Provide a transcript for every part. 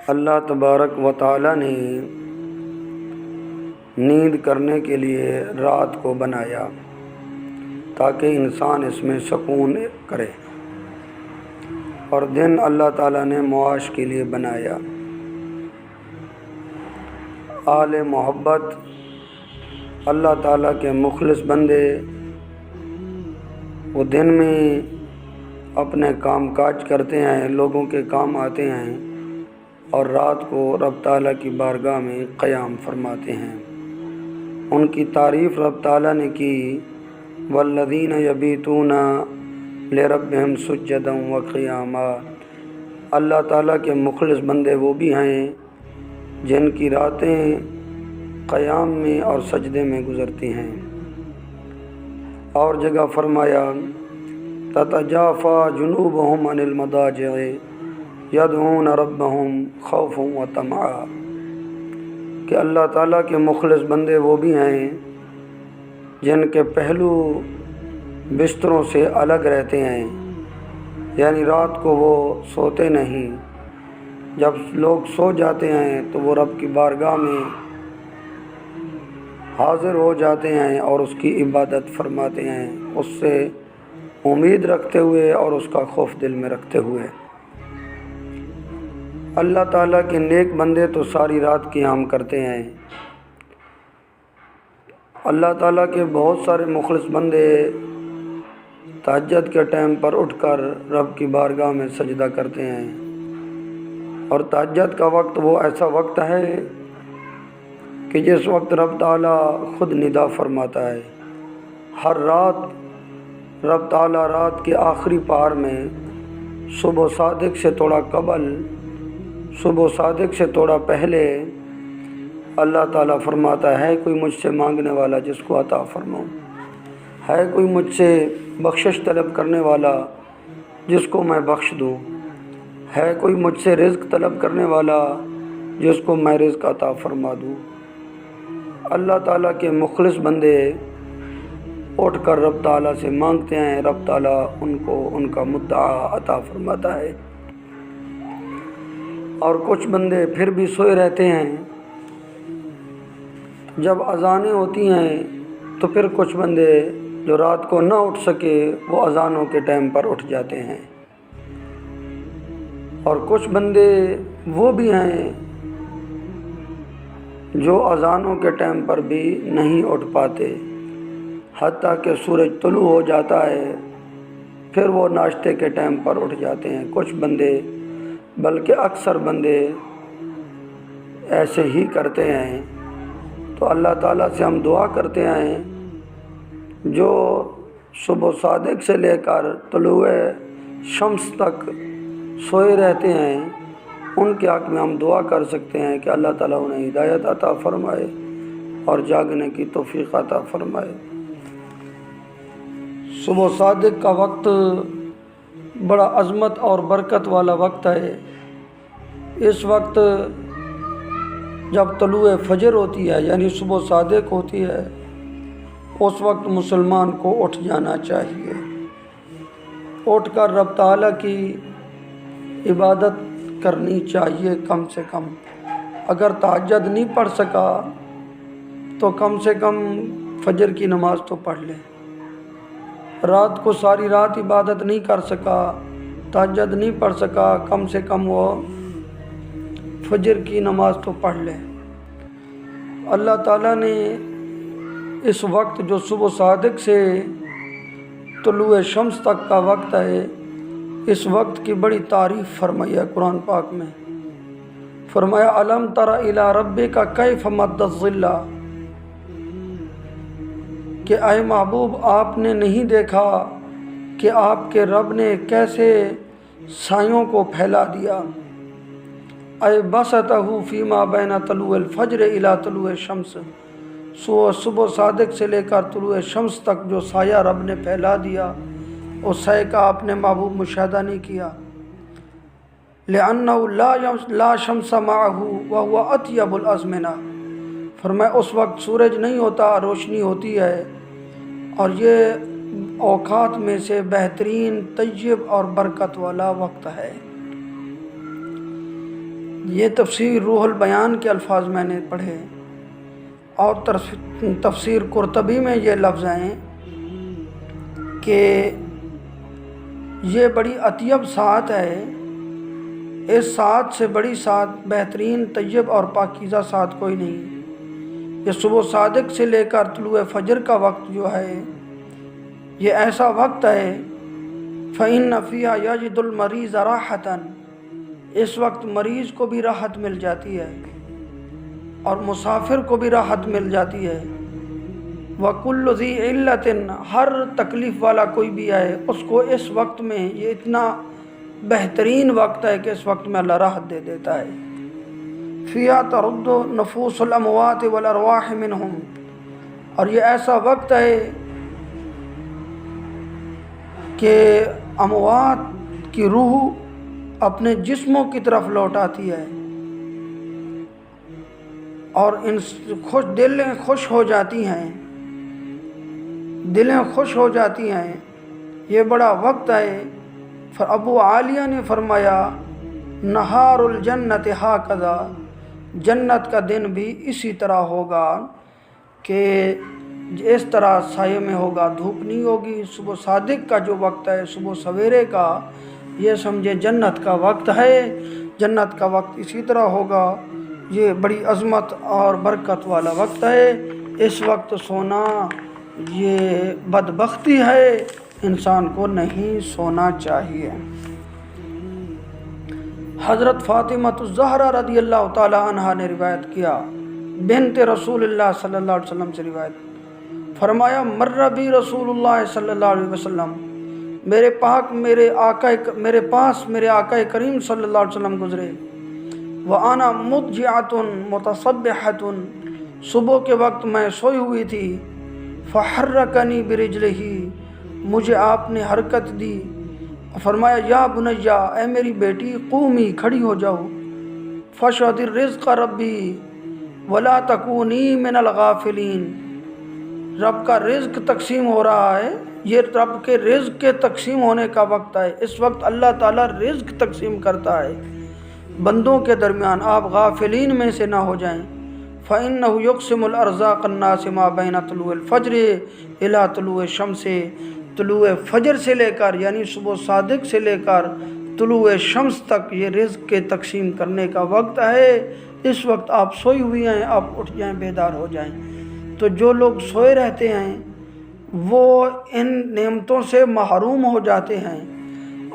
اللہ تبارک و تعالی نے نیند کرنے کے لیے رات کو بنایا تاکہ انسان اس میں سکون کرے، اور دن اللہ تعالیٰ نے معاش کے لیے بنایا۔ اہل محبت، اللہ تعالیٰ کے مخلص بندے، وہ دن میں اپنے کام کاج کرتے ہیں، لوگوں کے کام آتے ہیں، اور رات کو رب تعالیٰ کی بارگاہ میں قیام فرماتے ہیں۔ ان کی تعریف رب تعالیٰ نے کی، والذین یبیتون لربہم سجدا وقیاما۔ اللہ تعالیٰ کے مخلص بندے وہ بھی ہیں جن کی راتیں قیام میں اور سجدے میں گزرتی ہیں۔ اور جگہ فرمایا تتجافی جنوبہم عن المضاجع یدعون ربہم خوفا وطمعا، کہ اللہ تعالیٰ کے مخلص بندے وہ بھی ہیں جن کے پہلو بستروں سے الگ رہتے ہیں، یعنی رات کو وہ سوتے نہیں، جب لوگ سو جاتے ہیں تو وہ رب کی بارگاہ میں حاضر ہو جاتے ہیں اور اس کی عبادت فرماتے ہیں، اس سے امید رکھتے ہوئے اور اس کا خوف دل میں رکھتے ہوئے۔ اللہ تعالیٰ کے نیک بندے تو ساری رات قیام کرتے ہیں۔ اللہ تعالیٰ کے بہت سارے مخلص بندے تہجد کے ٹائم پر اٹھ کر رب کی بارگاہ میں سجدہ کرتے ہیں، اور تہجد کا وقت وہ ایسا وقت ہے کہ جس وقت رب تعالیٰ خود ندا فرماتا ہے۔ ہر رات رب تعالیٰ رات کے آخری پہر میں صبح صادق سے تھوڑا قبل، صبح صادق سے تھوڑا پہلے اللہ تعالیٰ فرماتا ہے کوئی مجھ سے مانگنے والا جس کو عطا فرماؤں، ہے کوئی مجھ سے بخشش طلب کرنے والا جس کو میں بخش دوں، ہے کوئی مجھ سے رزق طلب کرنے والا جس کو میں رزق عطا فرما دوں۔ اللہ تعالیٰ کے مخلص بندے اٹھ کر رب تعالیٰ سے مانگتے ہیں، رب تعالیٰ ان کو ان کا مدعا عطا فرماتا ہے۔ اور کچھ بندے پھر بھی سوئے رہتے ہیں، جب اذانیں ہوتی ہیں تو پھر کچھ بندے جو رات کو نہ اٹھ سکے وہ اذانوں کے ٹائم پر اٹھ جاتے ہیں، اور کچھ بندے وہ بھی ہیں جو اذانوں کے ٹائم پر بھی نہیں اٹھ پاتے، حتیٰ کہ سورج طلوع ہو جاتا ہے پھر وہ ناشتے کے ٹائم پر اٹھ جاتے ہیں۔ کچھ بندے بلکہ اکثر بندے ایسے ہی کرتے ہیں۔ تو اللہ تعالیٰ سے ہم دعا کرتے ہیں جو صبح صادق سے لے کر طلوع شمس تک سوئے رہتے ہیں، ان کے حق میں ہم دعا کر سکتے ہیں کہ اللہ تعالیٰ انہیں ہدایت عطا فرمائے اور جاگنے کی توفیق عطا فرمائے۔ صبح صادق کا وقت بڑا عظمت اور برکت والا وقت ہے۔ اس وقت جب طلوع فجر ہوتی ہے یعنی صبح صادق ہوتی ہے، اس وقت مسلمان کو اٹھ جانا چاہیے، اٹھ کر رب تعالیٰ کی عبادت کرنی چاہیے۔ کم سے کم اگر تہجد نہیں پڑھ سکا تو کم سے کم فجر کی نماز تو پڑھ لے۔ رات کو ساری رات عبادت نہیں کر سکا، تہجد نہیں پڑھ سکا، کم سے کم وہ فجر کی نماز تو پڑھ لے۔ اللہ تعالیٰ نے اس وقت جو صبح صادق سے طلوع شمس تک کا وقت ہے، اس وقت کی بڑی تعریف فرمائی ہے قرآن پاک میں۔ فرمایا الم تر الی ربک کیف مد الظل، کہ اے محبوب آپ نے نہیں دیکھا کہ آپ کے رب نے کیسے سایوں کو پھیلا دیا۔ اے بسطہ فیما بین طلوع الفجر الی طلوع الشمس، صبح صادق سے لے کر طلوع شمس تک جو سایہ رب نے پھیلا دیا، اس سایہ کا آپ نے محبوب مشاہدہ نہیں کیا۔ لِأَنَّهُ لا شمس معه وهو اطیب الازمنہ، فرمایا اس وقت سورج نہیں ہوتا، روشنی ہوتی ہے، اور یہ اوقات میں سے بہترین طیب اور برکت والا وقت ہے۔ یہ تفسیر روح البیان کے الفاظ میں نے پڑھے، اور تفسیر قرطبی میں یہ لفظ ہیں کہ یہ بڑی اطیب ساعت ہے، اس ساعت سے بڑی ساعت، بہترین، طیب اور پاکیزہ ساعت کوئی نہیں۔ یہ صبح صادق سے لے کر طلوع فجر کا وقت جو ہے، یہ ایسا وقت ہے فَإِنَّ فِيهَا يَجِدُ الْمَرِيضَ رَاحَةً، اس وقت مریض کو بھی راحت مل جاتی ہے اور مسافر کو بھی راحت مل جاتی ہے۔ وَكُلُّ ذِي عِلَّةٍ، ہر تکلیف والا کوئی بھی ہے اس کو اس وقت میں، یہ اتنا بہترین وقت ہے کہ اس وقت میں اللہ راحت دے دیتا ہے۔ فِيهَا تَرُدُّ نُفُوسُ الْأَمْوَاتِ وَالْأَرْوَاحِ مِنْهُمْ، اور یہ ایسا وقت ہے کہ اموات کی روح اپنے جسموں کی طرف لوٹ آتی ہے اور دلیں خوش ہو جاتی ہیں، دلیں خوش ہو جاتی ہیں۔ یہ بڑا وقت ہے۔ ابو عالیہ نے فرمایا نہار الجنت ہاکذا، جنت کا دن بھی اسی طرح ہوگا کہ اس طرح سائے میں ہوگا، دھوپ نہیں ہوگی۔ صبح صادق کا جو وقت ہے، صبح سویرے کا، یہ سمجھے جنت کا وقت ہے، جنت کا وقت اسی طرح ہوگا۔ یہ بڑی عظمت اور برکت والا وقت ہے۔ اس وقت سونا یہ بدبختی ہے، انسان کو نہیں سونا چاہیے۔ حضرت فاطمہ الزہرا رضی اللہ تعالی عنہا نے روایت کیا، بنت رسول اللہ صلی اللہ علیہ وسلم سے روایت، فرمایا مر بی رسول اللہ صلی اللہ علیہ وسلم، میرے پاس میرے آقا کریم صلی اللہ علیہ وسلم گزرے، وَأَنَا مُضْجِعَةٌ مُتَصَبِّحَةٌ، صبح کے وقت میں سوئی ہوئی تھی، فَحَرَّكَنِي بِرِجْلِهِ، مجھے آپ نے حرکت دی، فرمایا یا بنیا، اے میری بیٹی، قومی، کھڑی ہو جاؤ، فَشْهَدِ الرِّزْقَ رَبِّي وَلَا تَكُونِي مِنَ الْغَافِلِينَ، رب کا رزق تقسیم ہو رہا ہے، یہ رب کے رزق کے تقسیم ہونے کا وقت ہے۔ اس وقت اللہ تعالیٰ رزق تقسیم کرتا ہے بندوں کے درمیان، آپ غافلین میں سے نہ ہو جائیں۔ فَإِنَّهُ يُقْسِمُ الْأَرْزَاقَ النَّاسِ مَا بَيْنَ طُلُوعِ الْفَجْرِ إِلَى طُلُوعِ الشَّمْسِ، طلوع فجر سے لے کر یعنی صبح صادق سے لے کر طلوع شمس تک یہ رزق کے تقسیم کرنے کا وقت ہے۔ اس وقت آپ سوئی ہوئی ہیں، آپ اٹھ جائیں، بیدار ہو جائیں۔ تو جو لوگ سوئے رہتے ہیں وہ ان نعمتوں سے محروم ہو جاتے ہیں۔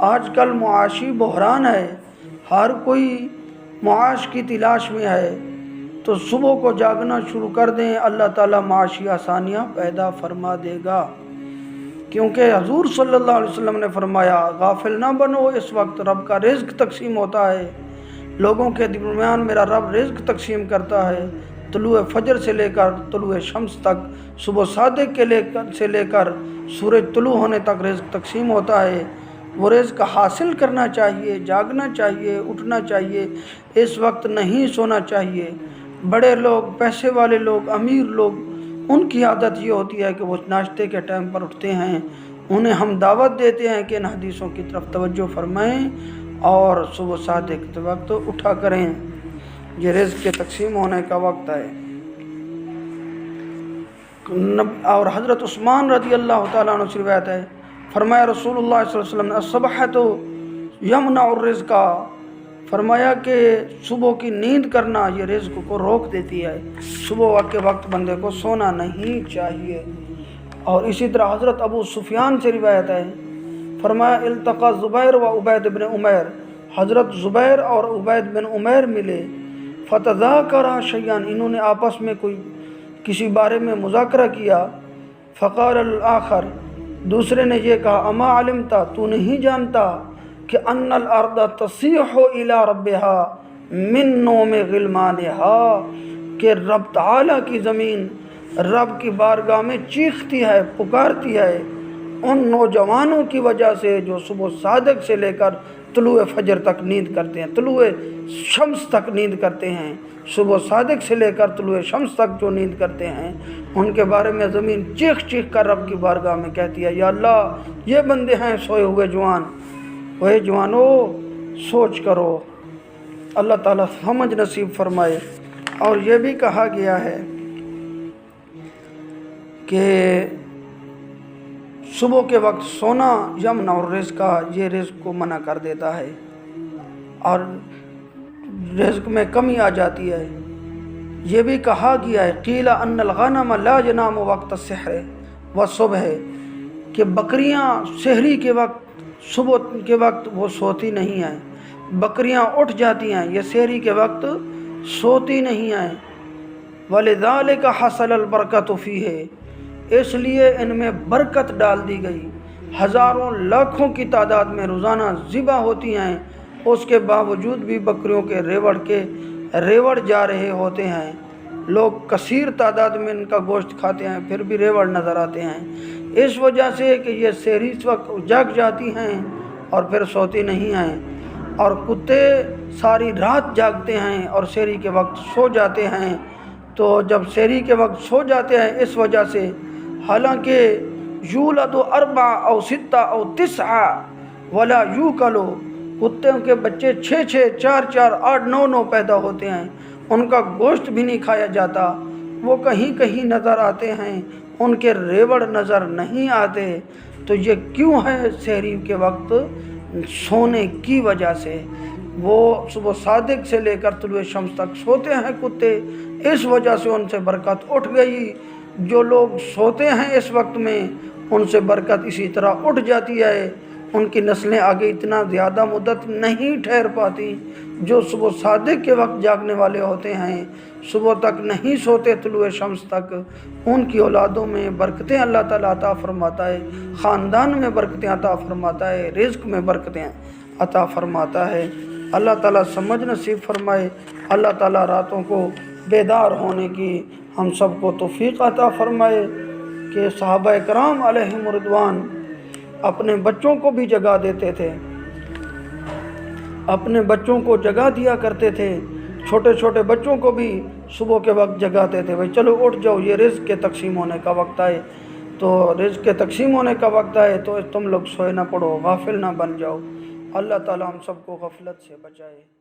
آج کل معاشی بحران ہے، ہر کوئی معاش کی تلاش میں ہے، تو صبح کو جاگنا شروع کر دیں، اللہ تعالیٰ معاشی آسانیاں پیدا فرما دے گا، کیونکہ حضور صلی اللہ علیہ وسلم نے فرمایا غافل نہ بنو، اس وقت رب کا رزق تقسیم ہوتا ہے، لوگوں کے درمیان میرا رب رزق تقسیم کرتا ہے، طلوع فجر سے لے کر طلوع شمس تک، صبح صادق سے لے کر سورج طلوع ہونے تک رزق تقسیم ہوتا ہے۔ وہ رزق حاصل کرنا چاہیے، جاگنا چاہیے، اٹھنا چاہیے، اس وقت نہیں سونا چاہیے۔ بڑے لوگ، پیسے والے لوگ، امیر لوگ، ان کی عادت یہ ہوتی ہے کہ وہ ناشتے کے ٹائم پر اٹھتے ہیں، انہیں ہم دعوت دیتے ہیں کہ ان حدیثوں کی طرف توجہ فرمائیں اور صبح صادق کے وقت اٹھا کریں، یہ رزق کے تقسیم ہونے کا وقت ہے۔ اور حضرت عثمان رضی اللہ تعالیٰ عنہ سے روایت ہے، فرمایا رسول اللہ صلی اللہ علیہ وسلم نے الصبحۃ یمنع الرزق، فرمایا کہ صبح کی نیند کرنا یہ رزق کو روک دیتی ہے، صبح کے وقت بندے کو سونا نہیں چاہیے۔ اور اسی طرح حضرت ابو سفیان سے روایت ہے، فرمایا التقى زبیر و عبید بن عمیر، حضرت زبیر اور عبید بن عمیر ملے، فتذاکرا شیئا، انہوں نے آپس میں کسی بارے میں مذاکرہ کیا، فقال الآخر، دوسرے نے یہ کہا اما علمتا، تو نہیں جانتا کہ ان الارض تصیح الی ربہا من نوم غلمانہا، کہ رب تعالیٰ کی زمین رب کی بارگاہ میں چیختی ہے، پکارتی ہے ان نوجوانوں کی وجہ سے جو صبح صادق سے لے کر طلوع فجر تک نیند کرتے ہیں، طلوع شمس تک نیند کرتے ہیں، صبح صادق سے لے کر طلوع شمس تک جو نیند کرتے ہیں، ان کے بارے میں زمین چیخ چیخ کر رب کی بارگاہ میں کہتی ہے یا اللہ یہ بندے ہیں سوئے ہوئے جوان، وہ جوانو سوچ کرو، اللہ تعالیٰ سمجھ نصیب فرمائے۔ اور یہ بھی کہا گیا ہے کہ صبح کے وقت سونا یمن اور رزق کا، یہ رزق کو منع کر دیتا ہے اور رزق میں کمی آ جاتی ہے۔ یہ بھی کہا گیا ہے قیل ان الغنم لا ینام وقت السحر والصبح، کہ بکریاں سحری کے وقت، صبح کے وقت وہ سوتی نہیں ہیں، بکریاں اٹھ جاتی ہیں، یہ سحری کے وقت سوتی نہیں ہیں۔ وَلِذَلِكَ حَصَلَ الْبَرْكَةُ فِيهِ، اس لیے ان میں برکت ڈال دی گئی۔ ہزاروں لاکھوں کی تعداد میں روزانہ ذبح ہوتی ہیں، اس کے باوجود بھی بکریوں کے ریوڑ جا رہے ہوتے ہیں۔ لوگ کثیر تعداد میں ان کا گوشت کھاتے ہیں، پھر بھی ریوڑ نظر آتے ہیں، اس وجہ سے کہ یہ سحری وقت جاگ جاتی ہیں اور پھر سوتی نہیں ہیں۔ اور کتے ساری رات جاگتے ہیں اور سحری کے وقت سو جاتے ہیں، تو جب سحری کے وقت سو جاتے ہیں اس وجہ سے، حالانکہ یولد اربع او ستہ او تسعہ ولا یوکل، کتوں کے بچے 6 4 8 9 پیدا ہوتے ہیں، ان کا گوشت بھی نہیں کھایا جاتا، وہ کہیں کہیں نظر آتے ہیں، ان کے ریوڑ نظر نہیں آتے۔ تو یہ کیوں ہے؟ سحری کے وقت سونے کی وجہ سے۔ وہ صبح صادق سے لے کر طلوع شمس تک سوتے ہیں کتے، اس وجہ سے ان سے برکت اٹھ گئی۔ جو لوگ سوتے ہیں اس وقت میں، ان سے برکت اسی طرح اٹھ جاتی ہے، ان کی نسلیں آگے اتنا زیادہ مدت نہیں ٹھہر پاتی۔ جو صبح صادق کے وقت جاگنے والے ہوتے ہیں، صبح تک نہیں سوتے طلوع شمس تک، ان کی اولادوں میں برکتیں اللہ تعالیٰ عطا فرماتا ہے، خاندان میں برکتیں عطا فرماتا ہے، رزق میں برکتیں عطا فرماتا ہے۔ اللہ تعالیٰ سمجھ نصیب فرمائے۔ اللہ تعالیٰ راتوں کو بیدار ہونے کی ہم سب کو توفیق عطا فرمائے کہ صحابہ کرام علیہم رضوان اپنے بچوں کو بھی جگا دیتے تھے، اپنے بچوں کو جگا دیا کرتے تھے، چھوٹے چھوٹے بچوں کو بھی صبح کے وقت جگاتے تھے، بھائی چلو اٹھ جاؤ، یہ رزق کے تقسیم ہونے کا وقت آئے، تو رزق کے تقسیم ہونے کا وقت آئے تو تم لوگ سوئے نہ پڑو، غافل نہ بن جاؤ۔ اللہ تعالیٰ ہم سب کو غفلت سے بچائے۔